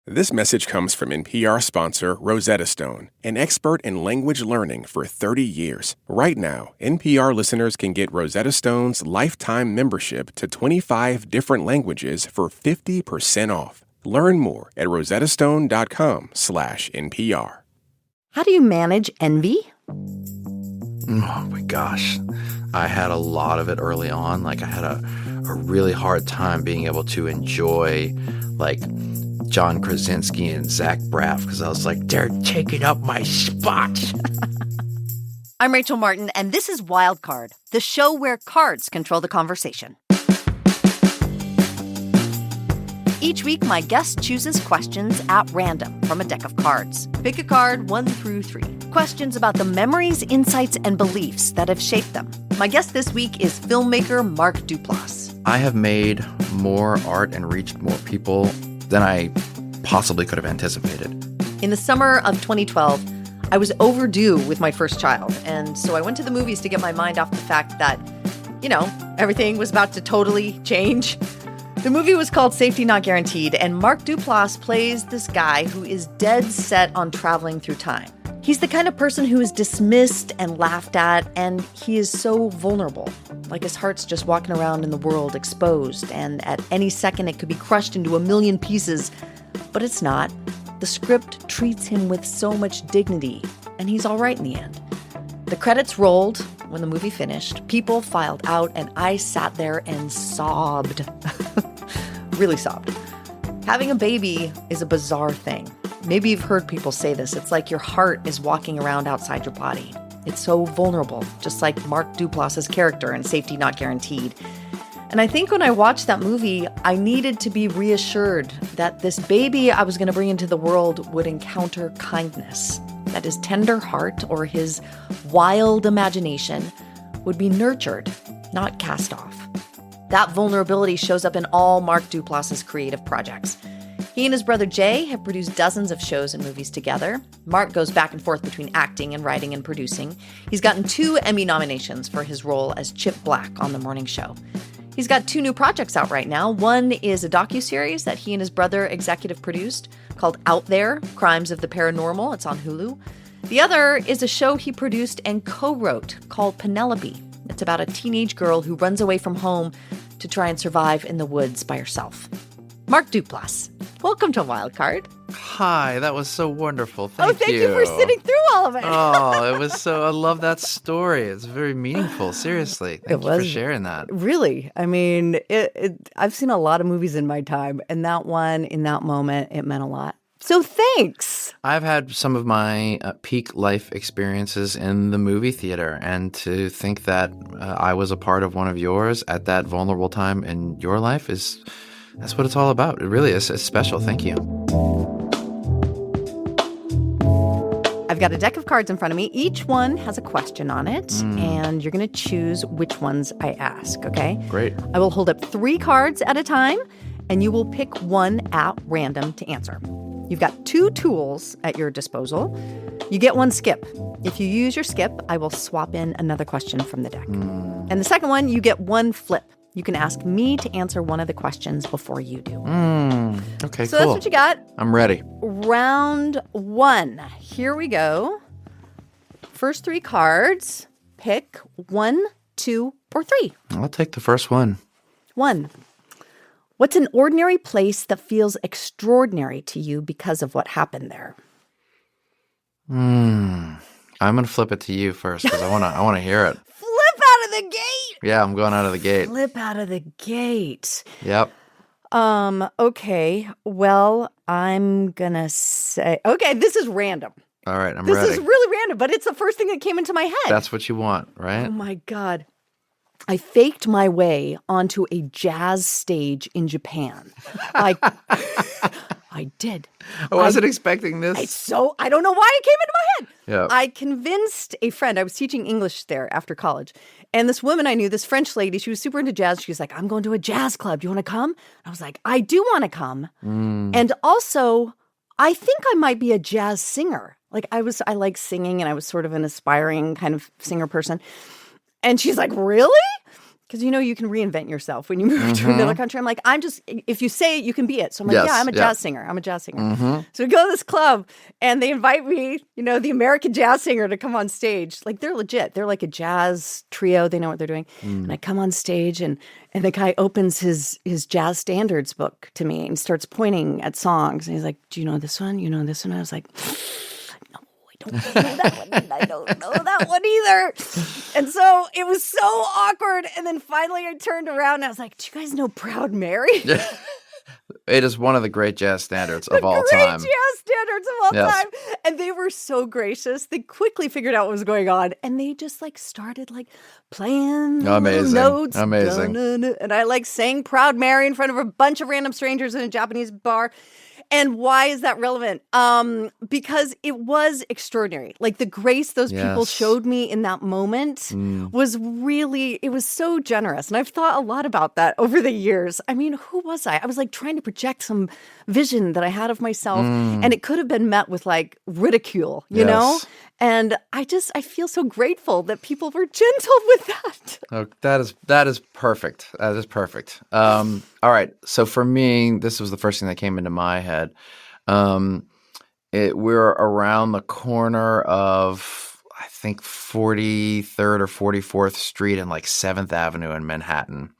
This message comes from NPR sponsor Rosetta Stone, an expert in language learning for 30 years. Right now, NPR listeners can get Rosetta Stone's lifetime membership to 25 different languages for 50% off. Learn more at rosettastone.com/NPR. How do you manage envy? Oh my gosh. I had a lot of it early on. Like I had a really hard time being able to enjoy like John Krasinski and Zach Braff because I was like, they're taking up my spot. I'm Rachel Martin, and this is Wild Card, the show where cards control the conversation. Each week, my guest chooses questions at random from a deck of cards. Pick a card 1 through 3. Questions about the memories, insights, and beliefs that have shaped them. My guest this week is filmmaker Mark Duplass. I have made more art and reached more people than I possibly could have anticipated. In the summer of 2012, I was overdue with my first child, and so I went to the movies to get my mind off the fact that, everything was about to totally change. The movie was called Safety Not Guaranteed, and Mark Duplass plays this guy who is dead set on traveling through time. He's the kind of person who is dismissed and laughed at, and he is so vulnerable. Like his heart's just walking around in the world exposed, and at any second it could be crushed into a million pieces. But it's not. The script treats him with so much dignity, and he's all right in the end. The credits rolled when the movie finished. People filed out, and I sat there and sobbed. Really sobbed. Having a baby is a bizarre thing. Maybe you've heard people say this. It's like your heart is walking around outside your body. It's so vulnerable, just like Mark Duplass's character in Safety Not Guaranteed. And I think when I watched that movie, I needed to be reassured that this baby I was going to bring into the world would encounter kindness, that his tender heart or his wild imagination would be nurtured, not cast off. That vulnerability shows up in all Mark Duplass's creative projects. He and his brother Jay have produced dozens of shows and movies together. Mark goes back and forth between acting and writing and producing. He's gotten 2 Emmy nominations for his role as Chip Black on The Morning Show. He's got 2 new projects out right now. One is a docuseries that he and his brother executive produced called Out There, Crimes of the Paranormal. It's on Hulu. The other is a show he produced and co-wrote called Penelope. It's about a teenage girl who runs away from home to try and survive in the woods by herself. Mark Duplass, welcome to Wild Card. Hi, that was so wonderful. Thank you. Oh, thank you for sitting through all of it. Oh, it was so, I love that story. It's very meaningful, seriously. Thank you for sharing that. Really. I mean, I've seen a lot of movies in my time, and that one, in that moment, it meant a lot. So thanks. I've had some of my peak life experiences in the movie theater, and to think that I was a part of one of yours at that vulnerable time in your life that's what it's all about. It really is. It's special. Thank you. I've got a deck of cards in front of me. Each one has a question on it, and you're going to choose which ones I ask, okay? Great. I will hold up 3 cards at a time, and you will pick one at random to answer. You've got 2 tools at your disposal. You get 1 skip. If you use your skip, I will swap in another question from the deck. And the second one, you get 1 flip. You can ask me to answer one of the questions before you do. Okay, so cool. That's what you got. I'm ready. Round 1. Here we go. First 3 cards. Pick 1, 2, or 3. I'll take the first one. 1. What's an ordinary place that feels extraordinary to you because of what happened there? I'm going to flip it to you first because I want to hear it. Flip out of the gate. Yeah, I'm going out of the gate. Flip out of the gate. Yep. Okay. Well, I'm going to say, okay, this is random. All right, I'm ready. This is really random, but it's the first thing that came into my head. That's what you want, right? Oh my God. I faked my way onto a jazz stage in Japan. I did. I wasn't expecting this. I don't know why it came into my head. Yeah. I convinced a friend. I was teaching English there after college. And this woman I knew, this French lady, she was super into jazz. She was like, I'm going to a jazz club. Do you want to come? I was like, I do want to come. And also, I think I might be a jazz singer. Like I like singing, and I was sort of an aspiring kind of singer person. And she's like, really? Because you can reinvent yourself when you move to another country. I'm like, if you say it, you can be it. So I'm like, Yes, yeah, I'm a jazz singer. So we go to this club and they invite me, the American jazz singer to come on stage. Like they're legit. They're like a jazz trio. They know what they're doing. And I come on stage and the guy opens his jazz standards book to me and starts pointing at songs. And he's like, do you know this one? You know this one? I was like, I don't know that one. I don't know that one either. And so it was so awkward. And then finally I turned around and I was like, do you guys know Proud Mary? It is one of the great jazz standards of all Great time. jazz standards of all time. And they were so gracious. They quickly figured out what was going on. And they just started playing Amazing. notes. Amazing. Dun-dun-dun. And I sang Proud Mary in front of a bunch of random strangers in a Japanese bar. And why is that relevant? Because it was extraordinary. Like the grace those people showed me in that moment was really, it was so generous. And I've thought a lot about that over the years. I mean, who was I? I was trying to project some vision that I had of myself. And it could have been met with ridicule, you know? And I feel so grateful that people were gentle with that. Oh, that is perfect. That is perfect. All right. So for me, this was the first thing that came into my head. We're around the corner of, I think, 43rd or 44th Street and 7th Avenue in Manhattan.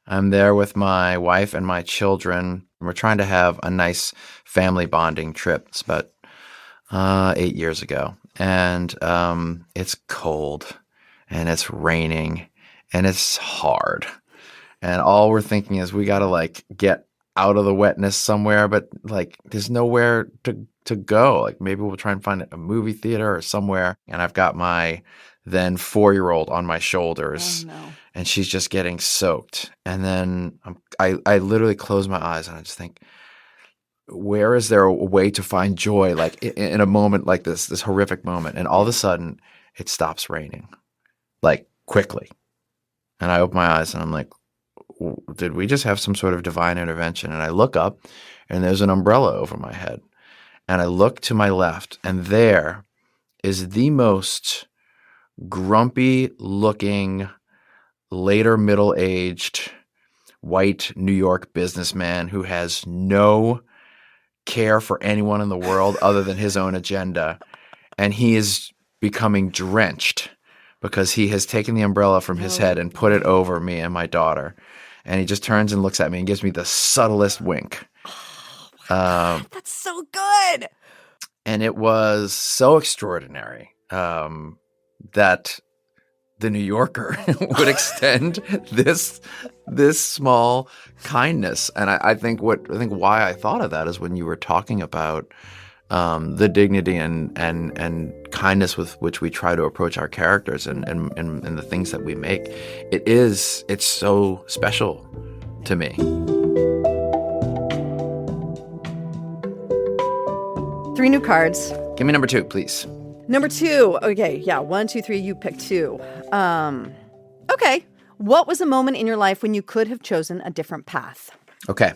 I'm there with my wife and my children. We're trying to have a nice family bonding trip. It's about 8 years ago. And it's cold and it's raining and it's hard. And all we're thinking is we got to get out of the wetness somewhere, but there's nowhere to go. Maybe we'll try and find a movie theater or somewhere. And I've got my then 4-year-old on my shoulders. Oh, no. And she's just getting soaked. And then I literally close my eyes and I just think, where is there a way to find joy in a moment like this horrific moment? And all of a sudden it stops raining quickly. And I open my eyes and I'm like, did we just have some sort of divine intervention? And I look up and there's an umbrella over my head. And I look to my left and there is the most grumpy looking, later middle-aged white New York businessman who has no care for anyone in the world other than his own agenda. And he is becoming drenched because he has taken the umbrella from his head and put it over me and my daughter. And he just turns and looks at me and gives me the subtlest wink. That's so good. And it was so extraordinary that the New Yorker would extend this small kindness. And I think why I thought of that is when you were talking about the dignity and kindness with which we try to approach our characters and the things that we make. It's so special to me. 3 new cards. Give me number 2, please. Number 2. Okay, yeah. 1, 2, 3. You pick 2. Okay. What was a moment in your life when you could have chosen a different path? Okay.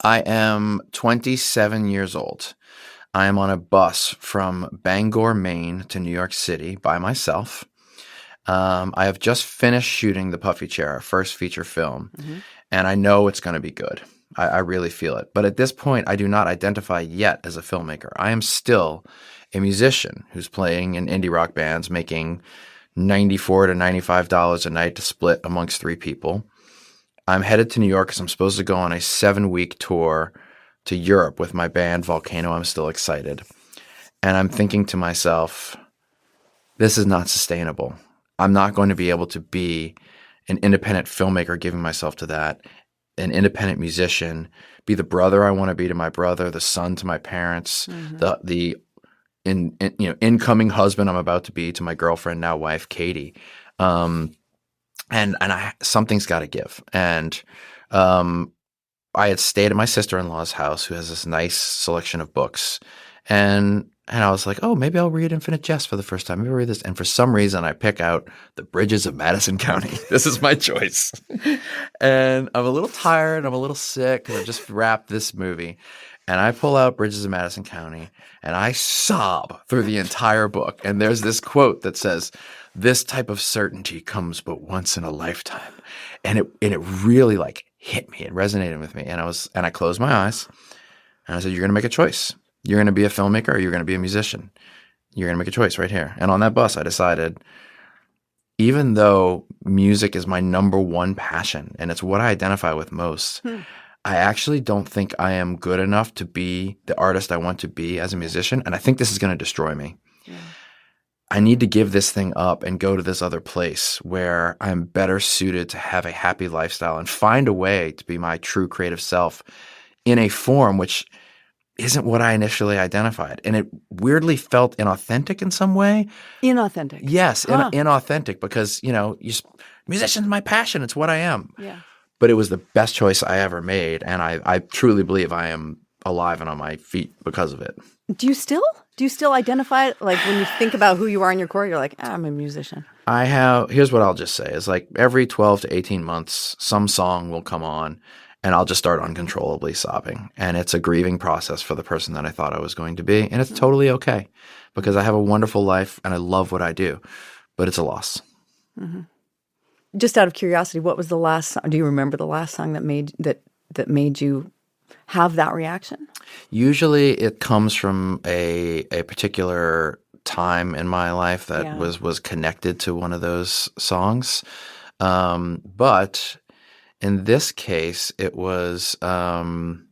I am 27 years old. I am on a bus from Bangor, Maine to New York City by myself. I have just finished shooting The Puffy Chair, our first feature film, and I know it's going to be good. I really feel it. But at this point, I do not identify yet as a filmmaker. I am still a musician who's playing in indie rock bands, making $94 to $95 a night to split amongst 3 people. I'm headed to New York because I'm supposed to go on a 7-week tour to Europe with my band Volcano. I'm still excited. And I'm thinking to myself, this is not sustainable. I'm not going to be able to be an independent filmmaker, giving myself to that, an independent musician, be the brother I want to be to my brother, the son to my parents, the incoming husband I'm about to be to my girlfriend, now wife, Katie. Something's got to give. And I had stayed at my sister-in-law's house, who has this nice selection of books. And I was like, oh, maybe I'll read Infinite Jest for the first time. Maybe I'll read this. And for some reason, I pick out The Bridges of Madison County. This is my choice. And I'm a little tired. I'm a little sick because I just wrapped this movie. And I pull out Bridges of Madison County and I sob through the entire book. And there's this quote that says, "This type of certainty comes but once in a lifetime." And it really like hit me. It resonated with me. And I closed my eyes and I said, "You're going to make a choice. You're going to be a filmmaker or you're going to be a musician. You're going to make a choice right here." And on that bus, I decided, even though music is my number one passion and it's what I identify with most, I actually don't think I am good enough to be the artist I want to be as a musician. And I think this is going to destroy me. Yeah. I need to give this thing up and go to this other place where I'm better suited to have a happy lifestyle and find a way to be my true creative self in a form which isn't what I initially identified. And it weirdly felt inauthentic in some way. Inauthentic? Yes, inauthentic because, musician's my passion. It's what I am. Yeah. But it was the best choice I ever made. And I truly believe I am alive and on my feet because of it. Do you still identify it? Like when you think about who you are in your core, you're like, I'm a musician. Here's what I'll just say is like every 12 to 18 months, some song will come on and I'll just start uncontrollably sobbing. And it's a grieving process for the person that I thought I was going to be. And it's totally okay because I have a wonderful life and I love what I do, but it's a loss. Mm-hmm. Just out of curiosity, what was the last song? Do you remember the last song that made you have that reaction? Usually it comes from a particular time in my life that was connected to one of those songs. But in this case, it was one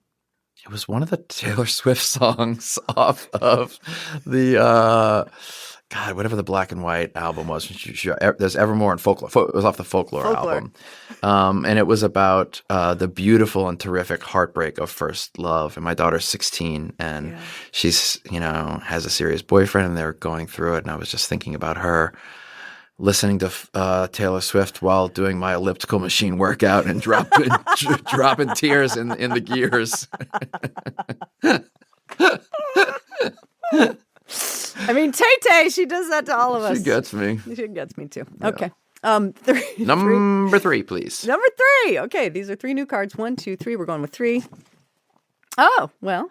of the Taylor Swift songs off of the whatever the Black and White album was. There's Evermore and Folklore. It was off the Folklore album. And it was about the beautiful and terrific heartbreak of first love. And my daughter's 16 and she's, has a serious boyfriend and they're going through it. And I was just thinking about her listening to Taylor Swift while doing my elliptical machine workout and dropping tears in the gears. I mean, Tay-Tay, she does that to all of us. She gets me. She gets me too. Yeah. Okay. Number three, please. Number 3. Okay, these are 3 new cards. 1, 2, 3. We're going with 3. Oh, well.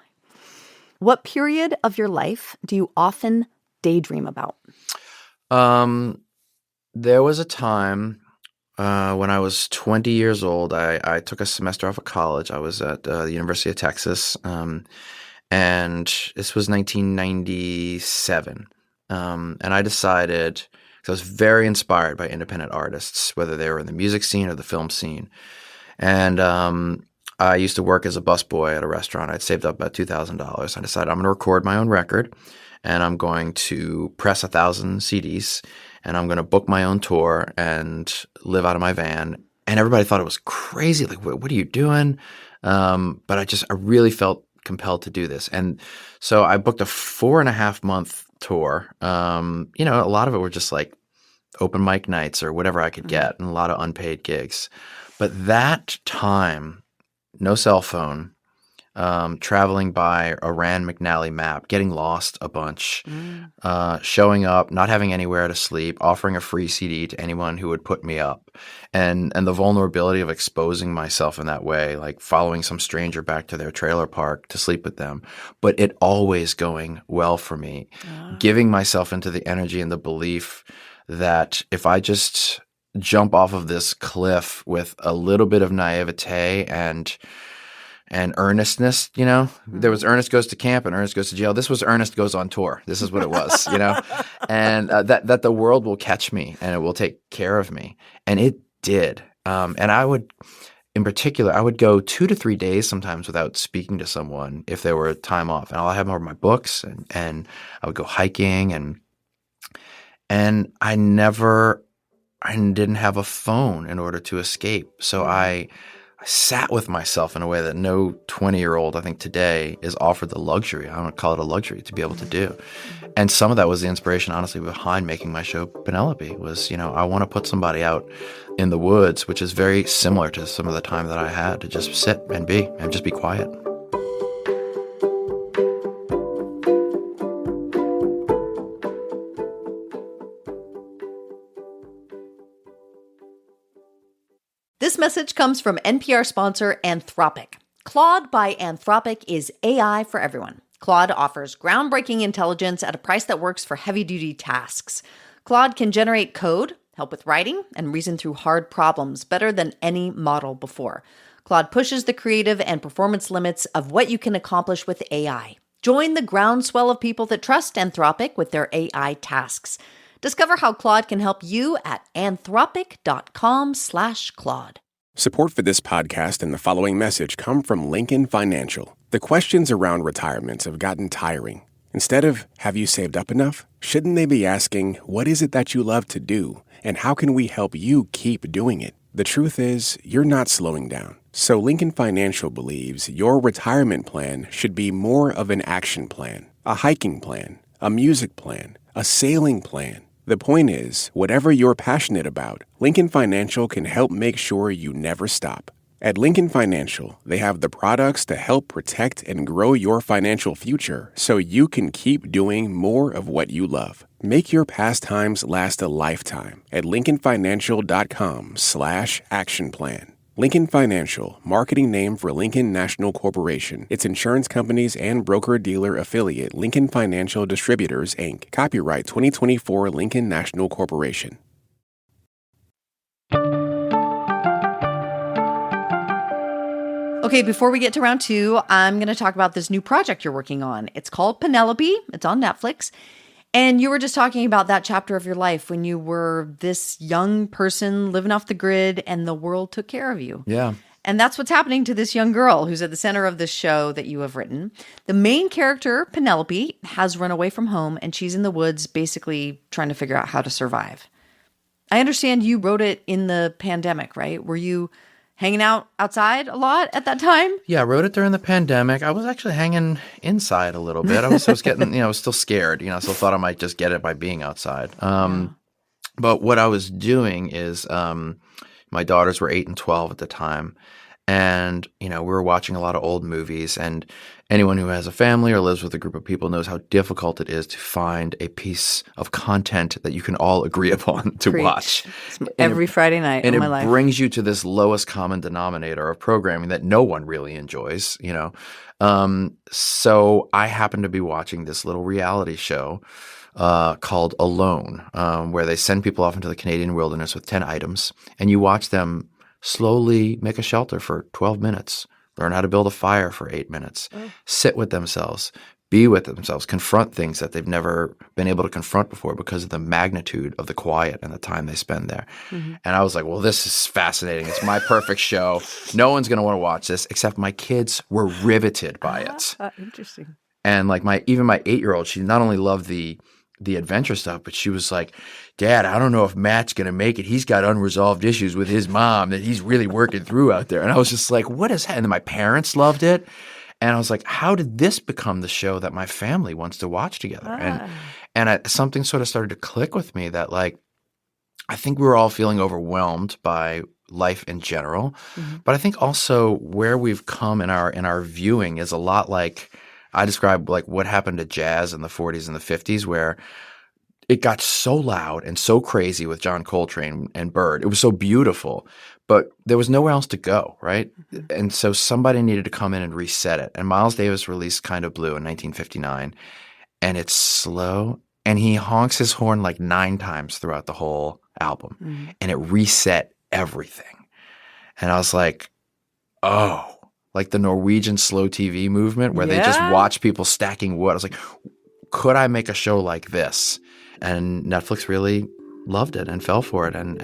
What period of your life do you often daydream about? There was a time when I was 20 years old. I took a semester off of college. I was at the University of Texas, and this was 1997. And I decided, because I was very inspired by independent artists, whether they were in the music scene or the film scene. And I used to work as a busboy at a restaurant. I'd saved up about $2,000. I decided I'm going to record my own record, and I'm going to press 1,000 CDs, and I'm going to book my own tour and live out of my van. And everybody thought it was crazy. Like, what are you doing? But I really felt compelled to do this. And so I booked a 4.5-month tour. A lot of it were just like open mic nights or whatever I could get, and a lot of unpaid gigs. But that time, no cell phone, traveling by a Rand McNally map, getting lost a bunch, showing up, not having anywhere to sleep, offering a free CD to anyone who would put me up, and the vulnerability of exposing myself in that way, like following some stranger back to their trailer park to sleep with them, but it always going well for me, giving myself into the energy and the belief that if I just jump off of this cliff with a little bit of naivete and earnestness, there was Ernest Goes to Camp and Ernest Goes to Jail. This was Ernest Goes on Tour. This is what it was, and that the world will catch me and it will take care of me. And it did. And I would, in particular, I would go 2 to 3 days sometimes without speaking to someone if there were time off. And I'll have more of my books and I would go hiking and I didn't have a phone in order to escape. So I sat with myself in a way that no 20-year-old, I think today, is offered the luxury. I don't call it a luxury to be able to do. And some of that was the inspiration, honestly, behind making my show Penelope was, I want to put somebody out in the woods, which is very similar to some of the time that I had to just sit and just be quiet. This message comes from NPR sponsor Anthropic. Claude by Anthropic is AI for everyone. Claude offers groundbreaking intelligence at a price that works for heavy-duty tasks. Claude can generate code, help with writing, and reason through hard problems better than any model before. Claude pushes the creative and performance limits of what you can accomplish with AI. Join the groundswell of people that trust Anthropic with their AI tasks. Discover how Claude can help you at anthropic.com/Claude. Support for this podcast and the following message come from Lincoln Financial. The questions around retirement have gotten tiring. Instead of, have you saved up enough? Shouldn't they be asking, what is it that you love to do? And how can we help you keep doing it? The truth is, you're not slowing down. So Lincoln Financial believes your retirement plan should be more of an action plan, a hiking plan, a music plan, a sailing plan. The point is, whatever you're passionate about, Lincoln Financial can help make sure you never stop. At Lincoln Financial, they have the products to help protect and grow your financial future so you can keep doing more of what you love. Make your pastimes last a lifetime at lincolnfinancial.com/action plan. Lincoln Financial, marketing name for Lincoln National Corporation, its insurance companies and broker-dealer affiliate Lincoln Financial Distributors, Inc. Copyright 2024 Lincoln National Corporation. Okay, before we get to round two, I'm going to talk about this new project you're working on. It's called Penelope. It's on Netflix. And you were just talking about that chapter of your life when you were this young person living off the grid and the world took care of you. Yeah. And that's what's happening to this young girl who's at the center of this show that you have written. The main character, Penelope, has run away from home and she's in the woods basically trying to figure out how to survive. I understand you wrote it in the pandemic, right? Were you hanging out outside a lot at that time? Yeah, I wrote it during the pandemic. I was actually hanging inside a little bit. I was getting, I was still scared. I still thought I might just get it by being outside. But what I was doing is my daughters were 8 and 12 at the time. And, we were watching a lot of old movies. And anyone who has a family or lives with a group of people knows how difficult it is to find a piece of content that you can all agree upon to watch. Every Friday night of my life. And it brings you to this lowest common denominator of programming that no one really enjoys, So I happened to be watching this little reality show called Alone, where they send people off into the Canadian wilderness with 10 items, and you watch them slowly make a shelter for 12 minutes, learn how to build a fire for 8 minutes, sit with themselves, be with themselves, confront things that they've never been able to confront before because of the magnitude of the quiet and the time they spend there. Mm-hmm. And I was like, well, this is fascinating. It's my perfect show. No one's going to want to watch this, except my kids were riveted by it. Interesting. And like even my 8-year-old, she not only loved the adventure stuff, but she was like, Dad, I don't know if Matt's going to make it. He's got unresolved issues with his mom that he's really working through out there. And I was just like, what is that? And then my parents loved it. And I was like, how did this become the show that my family wants to watch together? And something sort of started to click with me that I think we were all feeling overwhelmed by life in general. Mm-hmm. But I think also where we've come in our viewing is a lot like I describe what happened to jazz in the 40s and the 50s, where it got so loud and so crazy with John Coltrane and Bird. It was so beautiful, but there was nowhere else to go, right? Mm-hmm. And so somebody needed to come in and reset it. And Miles Davis released Kind of Blue in 1959, and it's slow, and he honks his horn 9 times throughout the whole album, and it reset everything. And I was like, oh. Like the Norwegian slow TV movement where they just watch people stacking wood. I was like, could I make a show like this? And Netflix really loved it and fell for it. And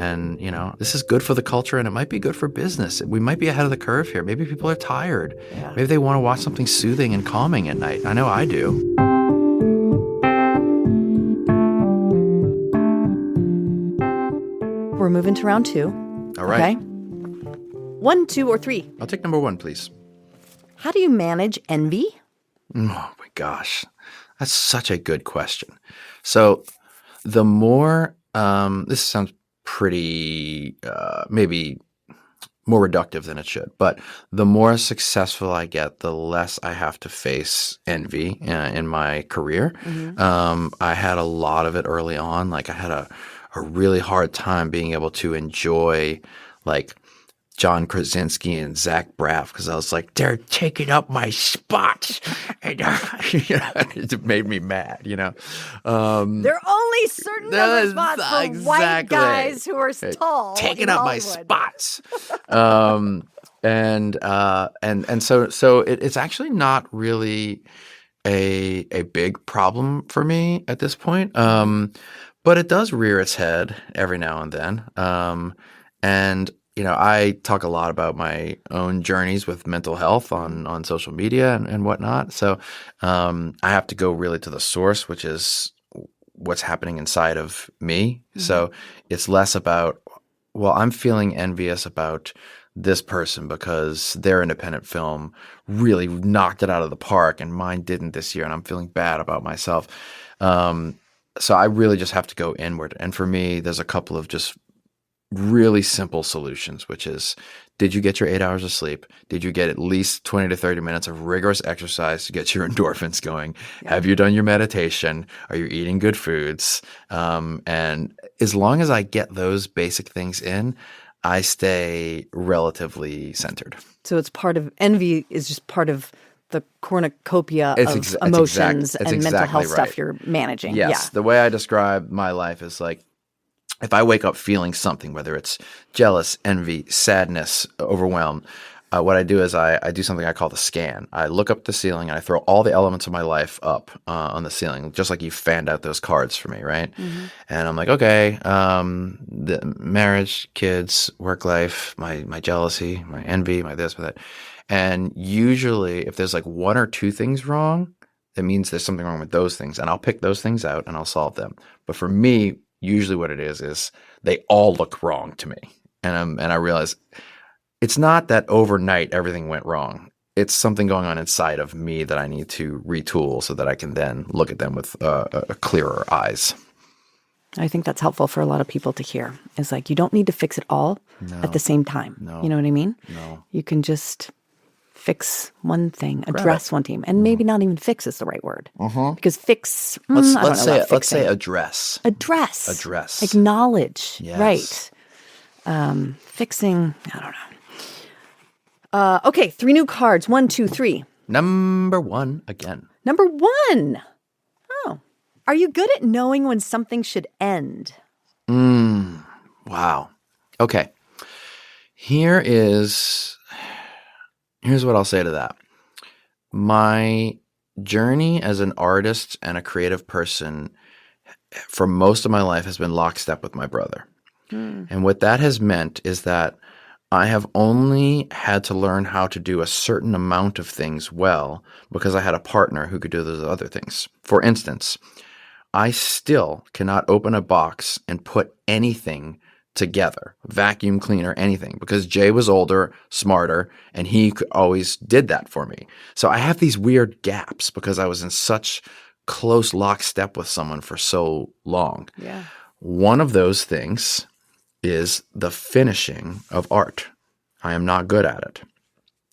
this is good for the culture and it might be good for business. We might be ahead of the curve here. Maybe people are tired. Yeah. Maybe they want to watch something soothing and calming at night. I know I do. We're moving to round two. All right. Okay. 1, 2, or 3? I'll take number 1, please. How do you manage envy? Oh my gosh. That's such a good question. So the more, this sounds pretty, maybe more reductive than it should, but the more successful I get, the less I have to face envy in my career. Mm-hmm. I had a lot of it early on. I had a really hard time being able to enjoy John Krasinski and Zach Braff because I was like, they're taking up my spots. And it made me mad, There are only certain number of spots for white guys who are tall. Taking in up my Hollywood. spots. And so it's actually not really a big problem for me at this point. But it does rear its head every now and then. And I talk a lot about my own journeys with mental health on social media and whatnot. So I have to go really to the source, which is what's happening inside of me. Mm-hmm. So it's less about, well, I'm feeling envious about this person because their independent film really knocked it out of the park and mine didn't this year, and I'm feeling bad about myself. So I really just have to go inward. And for me, there's a couple of just really simple solutions, which is, did you get your 8 hours of sleep? Did you get at least 20 to 30 minutes of rigorous exercise to get your endorphins going? Yeah. Have you done your meditation? Are you eating good foods? And as long as I get those basic things in, I stay relatively centered. So it's part of envy is just part of the cornucopia of emotions and mental health stuff you're managing. Yes. Yeah. The way I describe my life is like, if I wake up feeling something, whether it's jealous, envy, sadness, overwhelmed, what I do is I do something I call the scan. I look up at the ceiling and I throw all the elements of my life up on the ceiling, just like you fanned out those cards for me, right? Mm-hmm. And I'm like, okay, the marriage, kids, work life, my jealousy, my envy, my this, my that. And usually if there's like one or two things wrong, it means there's something wrong with those things. And I'll pick those things out and I'll solve them. But for me, usually what it is they all look wrong to me. And I realize it's not that overnight everything went wrong. It's something going on inside of me that I need to retool so that I can then look at them with clearer eyes. I think that's helpful for a lot of people to hear. It's like, you don't need to fix it all at the same time. No. You know what I mean? No. You can just fix one thing, address one team, and maybe not even fix is the right word. Uh-huh. Because fix, let's say address. Address. Acknowledge. Yes. Right. Fixing, I don't know. Okay, 3 new cards. 1, 2, 3. Number 1 again. Number 1. Oh. Are you good at knowing when something should end? Wow. Okay. Here's what I'll say to that. My journey as an artist and a creative person for most of my life has been lockstep with my brother. And what that has meant is that I have only had to learn how to do a certain amount of things well because I had a partner who could do those other things. For instance, I still cannot open a box and put anything together, vacuum cleaner, anything, because Jay was older, smarter, and he always did that for me. So I have these weird gaps because I was in such close lockstep with someone for so long. Yeah. One of those things is the finishing of art. I am not good at it.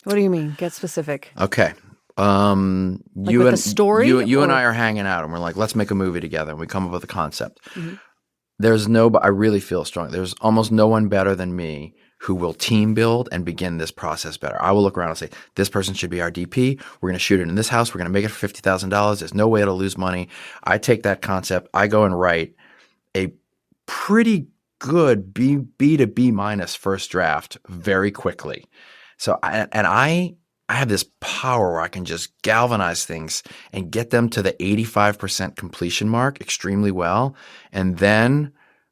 What do you mean? Get specific. Okay. With a story? You and I are hanging out and we're like, let's make a movie together, and we come up with a concept. Mm-hmm. I really feel strong. There's almost no one better than me who will team build and begin this process better. I will look around and say, this person should be our DP. We're going to shoot it in this house. We're going to make it for $50,000. There's no way it'll lose money. I take that concept. I go and write a pretty good B to B minus first draft very quickly. So I have this power where I can just galvanize things and get them to the 85% completion mark extremely well. And then,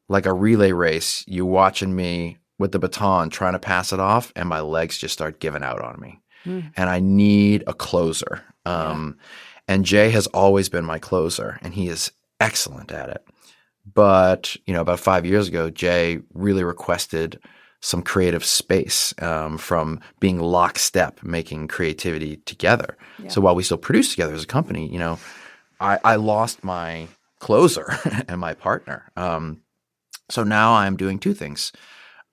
like a relay race, you watching me with the baton trying to pass it off, and my legs just start giving out on me. And I need a closer. And Jay has always been my closer, and he is excellent at it. But, about 5 years ago, Jay really requested some creative space from being lockstep, making creativity together. Yeah. So while we still produce together as a company, I lost my closer and my partner. So now I'm doing two things.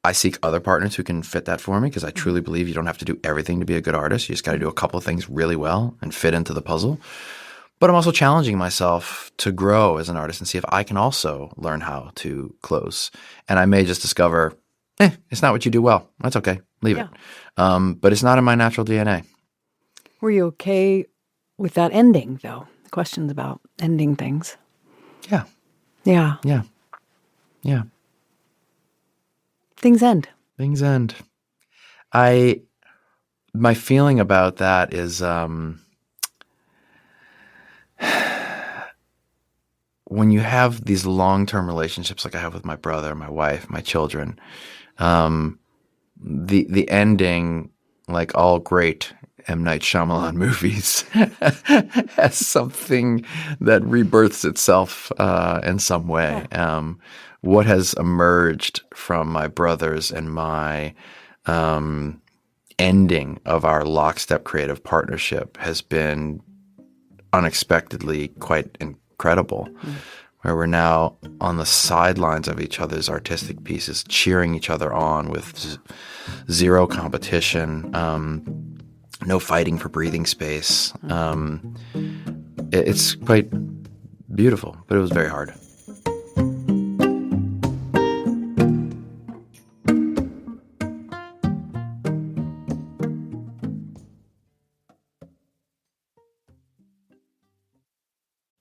I seek other partners who can fit that for me because I truly believe you don't have to do everything to be a good artist. You just got to do a couple of things really well and fit into the puzzle. But I'm also challenging myself to grow as an artist and see if I can also learn how to close. And I may just discover, it's not what you do well. That's okay. Leave it. But it's not in my natural DNA. Were you okay with that ending, though? The question's about ending things. Yeah. Yeah. Yeah. Yeah. Things end. Things end. My feeling about that is when you have these long-term relationships like I have with my brother, my wife, my children, the ending, like all great M. Night Shyamalan movies, has something that rebirths itself in some way. What has emerged from my brothers and my ending of our lockstep creative partnership has been unexpectedly quite incredible, where we're now on the sidelines of each other's artistic pieces, cheering each other on with zero competition, no fighting for breathing space. It's quite beautiful, but it was very hard.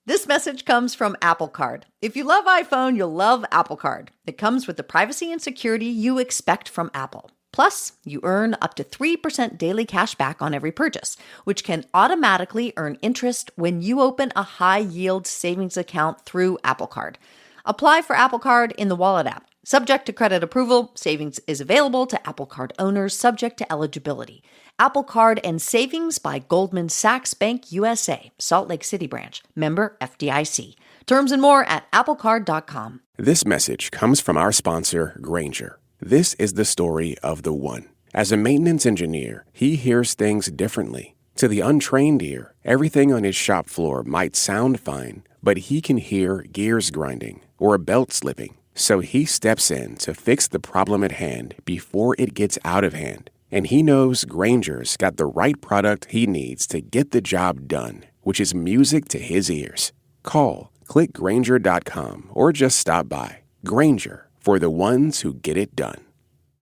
This message comes from Apple Card. If you love iPhone, you'll love Apple Card. It comes with the privacy and security you expect from Apple. Plus, you earn up to 3% daily cash back on every purchase, which can automatically earn interest when you open a high-yield savings account through Apple Card. Apply for Apple Card in the Wallet app. Subject to credit approval, savings is available to Apple Card owners subject to eligibility. Apple Card and Savings by Goldman Sachs Bank USA, Salt Lake City branch. Member FDIC. Terms and more at applecard.com. This message comes from our sponsor, Grainger. This is the story of the one. As a maintenance engineer, he hears things differently. To the untrained ear, everything on his shop floor might sound fine, but he can hear gears grinding or a belt slipping. So he steps in to fix the problem at hand before it gets out of hand. And he knows Grainger's got the right product he needs to get the job done, which is music to his ears. Call, click Grainger.com, or just stop by. Grainger, for the ones who get it done.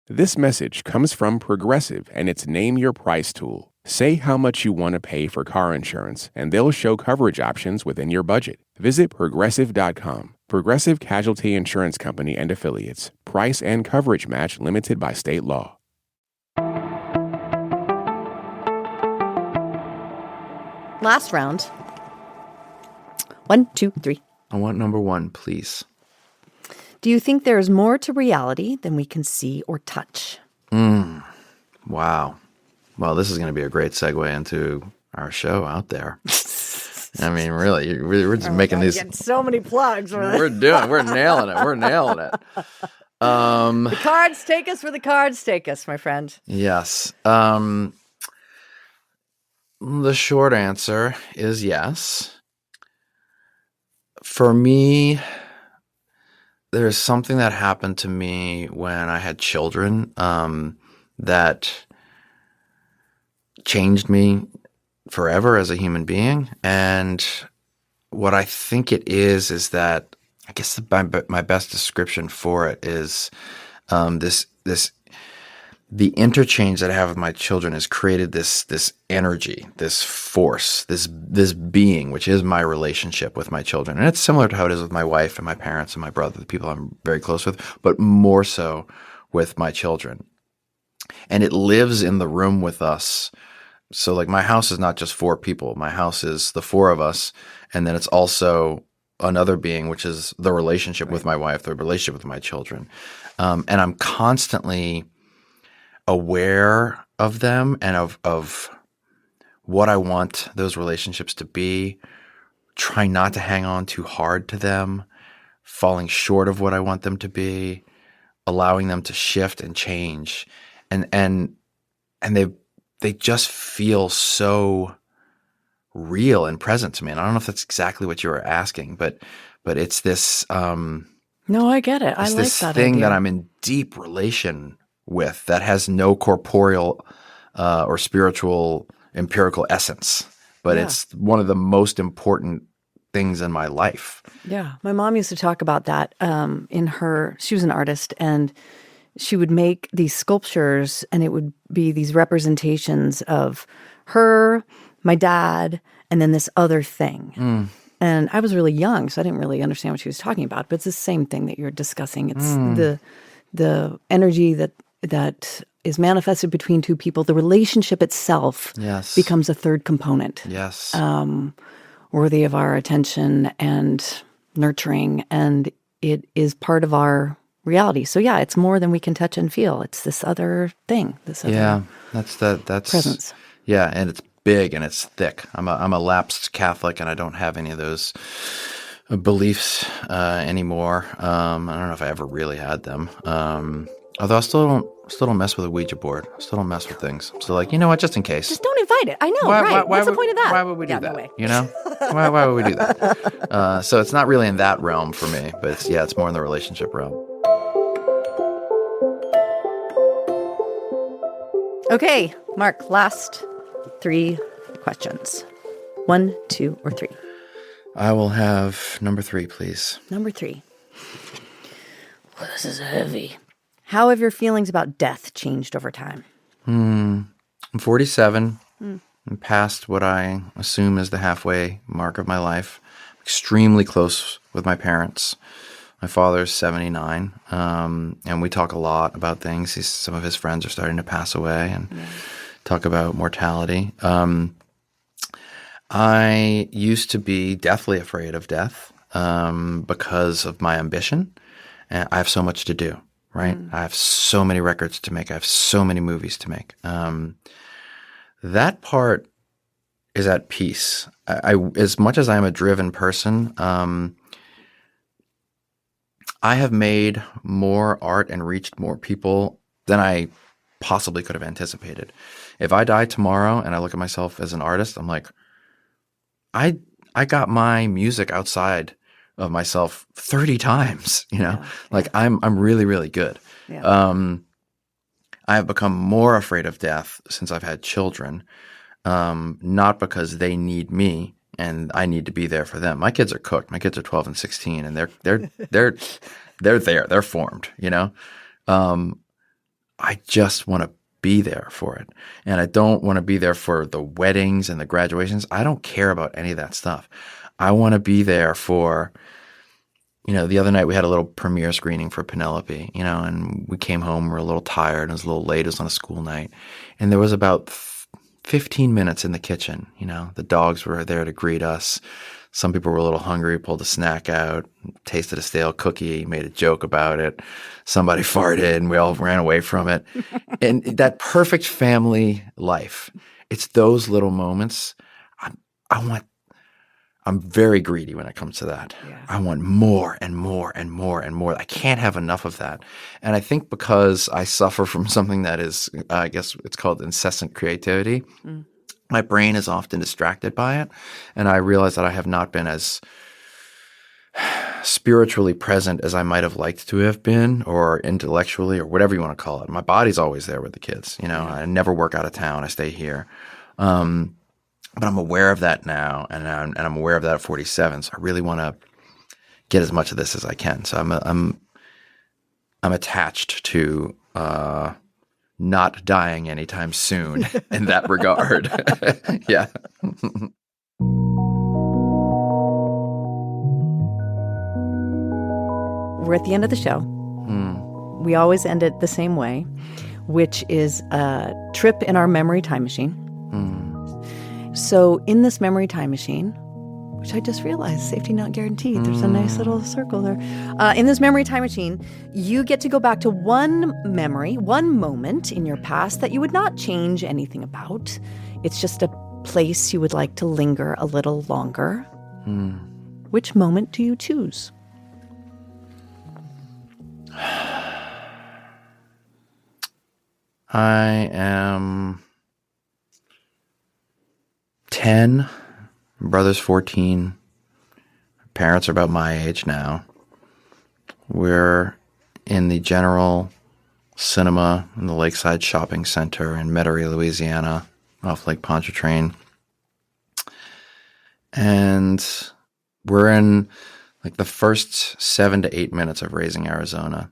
This message comes from Progressive and its Name Your Price tool. Say how much you want to pay for car insurance, and they'll show coverage options within your budget. Visit Progressive.com. Progressive Casualty Insurance Company and Affiliates. Price and coverage match limited by state law. Last round. 1, 2, 3. I want number one, please. Do you think there is more to reality than we can see or touch? Wow. Well, this is going to be a great segue into our show out there. I mean, really, we're just making these. So many plugs. We're nailing it. We're nailing it. The cards take us where the cards take us, my friend. Yes. The short answer is yes. For me, there's something that happened to me when I had children that changed me forever as a human being. And what I think it is that I guess my best description for it is the interchange that I have with my children has created this energy, this force, this being, which is my relationship with my children. And it's similar to how it is with my wife and my parents and my brother, the people I'm very close with, but more so with my children. And it lives in the room with us. So like my house is not just 4 people. My house is the 4 of us. And then it's also another being, which is the relationship with my wife, the relationship with my children. And I'm constantly aware of them and of what I want those relationships to be, trying not to hang on too hard to them, falling short of what I want them to be, allowing them to shift and change. And they just feel so real and present to me. And I don't know if that's exactly what you were asking, but it's this No, I get it. I like this that thing idea. that I'm in deep relation with that has no corporeal or spiritual empirical essence, but it's one of the most important things in my life. Yeah. My mom used to talk about that she was an artist, and she would make these sculptures, and it would be these representations of her, my dad, and then this other thing. And I was really young, so I didn't really understand what she was talking about. But it's the same thing that you're discussing. It's the energy that is manifested between two people. The relationship itself becomes a third component. Yes. Worthy of our attention and nurturing, and it is part of our reality. So yeah, it's more than we can touch and feel. It's this other thing. This other that's presence. Yeah, and it's big and it's thick. I'm a lapsed Catholic, and I don't have any of those beliefs anymore. I don't know if I ever really had them. Although I still don't mess with a Ouija board. I still don't mess with things. So like, you know what? Just in case. Just don't invite it. I know, right? What's the point of that? Why would we do that? No way. You know? why would we do that? So it's not really in that realm for me, but it's more in the relationship realm. Okay, Mark, last 3 questions. 1, 2, or 3? I will have number 3, please. Number 3. Well, this is heavy. How have your feelings about death changed over time? I'm 47. I'm past what I assume is the halfway mark of my life. Extremely close with my parents. My father's 79, and we talk a lot about things. Some of his friends are starting to pass away and talk about mortality. I used to be deathly afraid of death because of my ambition. And I have so much to do, right? I have so many records to make. I have so many movies to make. That part is at peace. I as much as I am a driven person, I have made more art and reached more people than I possibly could have anticipated. If I die tomorrow and I look at myself as an artist, I'm like, I got my music outside of myself 30 times, you know? Like I'm really, really good. Yeah. I have become more afraid of death since I've had children, not because they need me and I need to be there for them. My kids are cooked. My kids are 12 and 16, and they're there. They're formed, you know? I just want to be there for it. And I don't want to be there for the weddings and the graduations. I don't care about any of that stuff. I want to be there for, you know, the other night we had a little premiere screening for Penelope, you know, and we came home, we were a little tired, and it was a little late, it was on a school night. And there was about 15 minutes in the kitchen, you know, the dogs were there to greet us. Some people were a little hungry, pulled a snack out, tasted a stale cookie, made a joke about it. Somebody farted and we all ran away from it. And that perfect family life, it's those little moments. I'm very greedy when it comes to that. Yeah. I want more and more and more and more. I can't have enough of that. And I think because I suffer from something that is, I guess it's called incessant creativity, my brain is often distracted by it. And I realize that I have not been as spiritually present as I might have liked to have been, or intellectually, or whatever you want to call it. My body's always there with the kids. You know, I never work out of town. I stay here. But I'm aware of that now, and I'm aware of that at 47. So I really want to get as much of this as I can. So I'm attached to not dying anytime soon in that regard. Yeah. We're at the end of the show. We always end it the same way, which is a trip in our memory time machine. So in this memory time machine, which I just realized, safety not guaranteed. There's a nice little circle there. In this memory time machine, you get to go back to one memory, one moment in your past that you would not change anything about. It's just a place you would like to linger a little longer. Which moment do you choose? I am 10, brother's 14, parents are about my age now. We're in the General Cinema in the Lakeside Shopping Center in Metairie, Louisiana, off Lake Pontchartrain. And we're in like the first 7 to 8 minutes of Raising Arizona.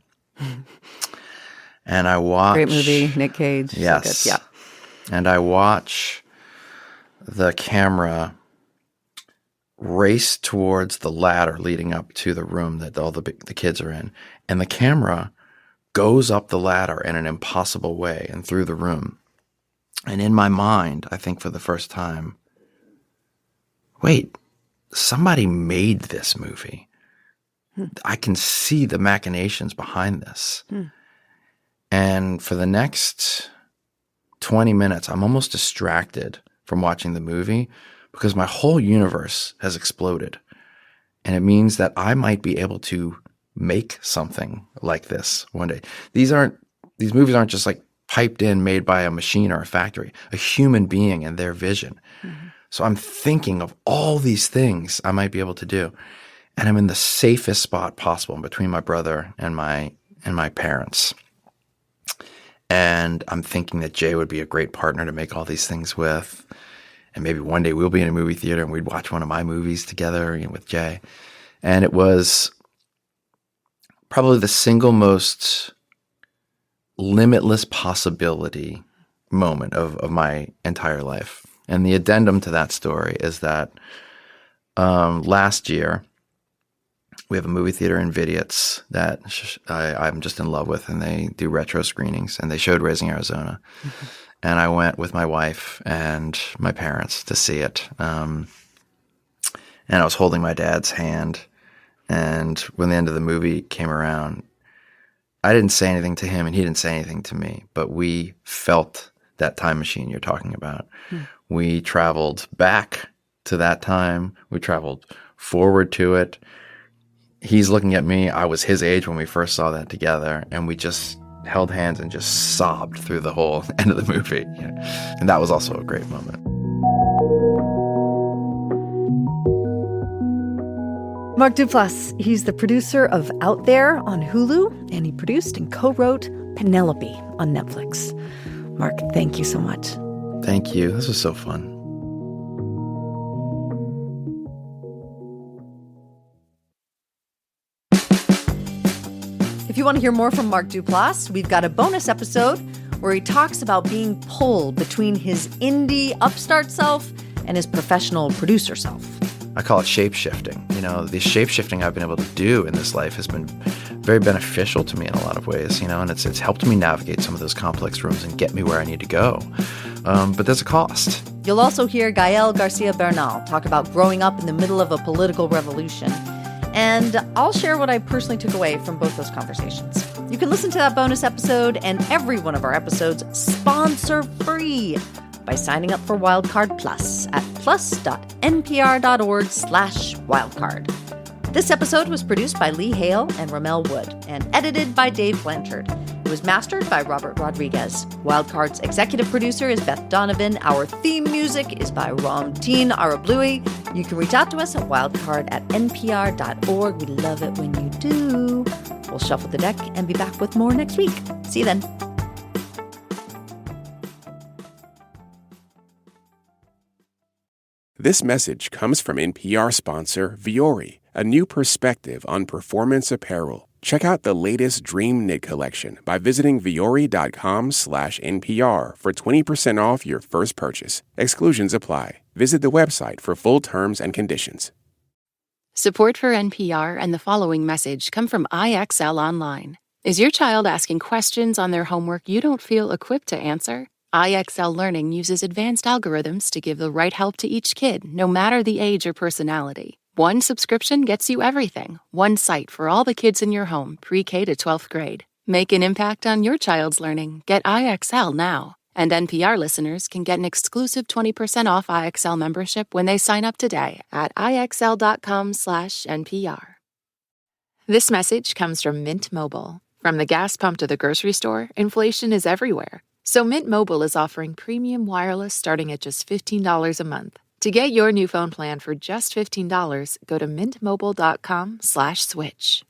And I watch... Great movie, Nick Cage. Yes. So good. Yeah. And I watch the camera race towards the ladder leading up to the room that all the kids are in. And the camera goes up the ladder in an impossible way and through the room. And in my mind, I think for the first time, wait, somebody made this movie. I can see the machinations behind this. And for the next 20 minutes, I'm almost distracted from watching the movie because my whole universe has exploded. And it means that I might be able to make something like this one day. These movies aren't just like piped in, made by a machine or a factory, a human being and their vision. So I'm thinking of all these things I might be able to do. And I'm in the safest spot possible between my brother and my parents. And I'm thinking that Jay would be a great partner to make all these things with. And maybe one day we'll be in a movie theater and we'd watch one of my movies together, with Jay. And it was probably the single most limitless possibility moment of my entire life. And the addendum to that story is that last year, we have a movie theater in Vidiot's that I'm just in love with, and they do retro screenings, and they showed Raising Arizona. And I went with my wife and my parents to see it. And I was holding my dad's hand. And when the end of the movie came around, I didn't say anything to him and he didn't say anything to me, but we felt that time machine you're talking about. We traveled back to that time. We traveled forward to it. He's looking at me. I was his age when we first saw that together, and we just held hands and just sobbed through the whole end of the movie. And that was also a great moment. Mark Duplass, he's the producer of Out There on Hulu, and he produced and co-wrote Penelope on Netflix. Mark, thank you so much. Thank you. This was so fun. If you want to hear more from Mark Duplass, we've got a bonus episode where he talks about being pulled between his indie upstart self and his professional producer self. I call it shape-shifting. The shape-shifting I've been able to do in this life has been very beneficial to me in a lot of ways, and it's helped me navigate some of those complex rooms and get me where I need to go. But there's a cost. You'll also hear Gael Garcia Bernal talk about growing up in the middle of a political revolution. And I'll share what I personally took away from both those conversations. You can listen to that bonus episode and every one of our episodes sponsor-free by signing up for Wildcard Plus at plus.npr.org/wildcard. This episode was produced by Lee Hale and Ramel Wood and edited by Dave Blanchard. It was mastered by Robert Rodriguez. Wildcard's executive producer is Beth Donovan. Our theme music is by Ramteen Arablouei. You can reach out to us at wildcard@npr.org. We love it when you do. We'll shuffle the deck and be back with more next week. See you then. This message comes from NPR sponsor Vuori, a new perspective on performance apparel. Check out the latest Dream Knit collection by visiting vuori.com/NPR for 20% off your first purchase. Exclusions apply. Visit the website for full terms and conditions. Support for NPR and the following message come from IXL Online. Is your child asking questions on their homework you don't feel equipped to answer? IXL Learning uses advanced algorithms to give the right help to each kid, no matter the age or personality. One subscription gets you everything. One site for all the kids in your home, pre-K to 12th grade. Make an impact on your child's learning. Get IXL now. And NPR listeners can get an exclusive 20% off IXL membership when they sign up today at IXL.com/NPR. This message comes from Mint Mobile. From the gas pump to the grocery store, inflation is everywhere. So Mint Mobile is offering premium wireless starting at just $15 a month. To get your new phone plan for just $15, go to mintmobile.com/switch.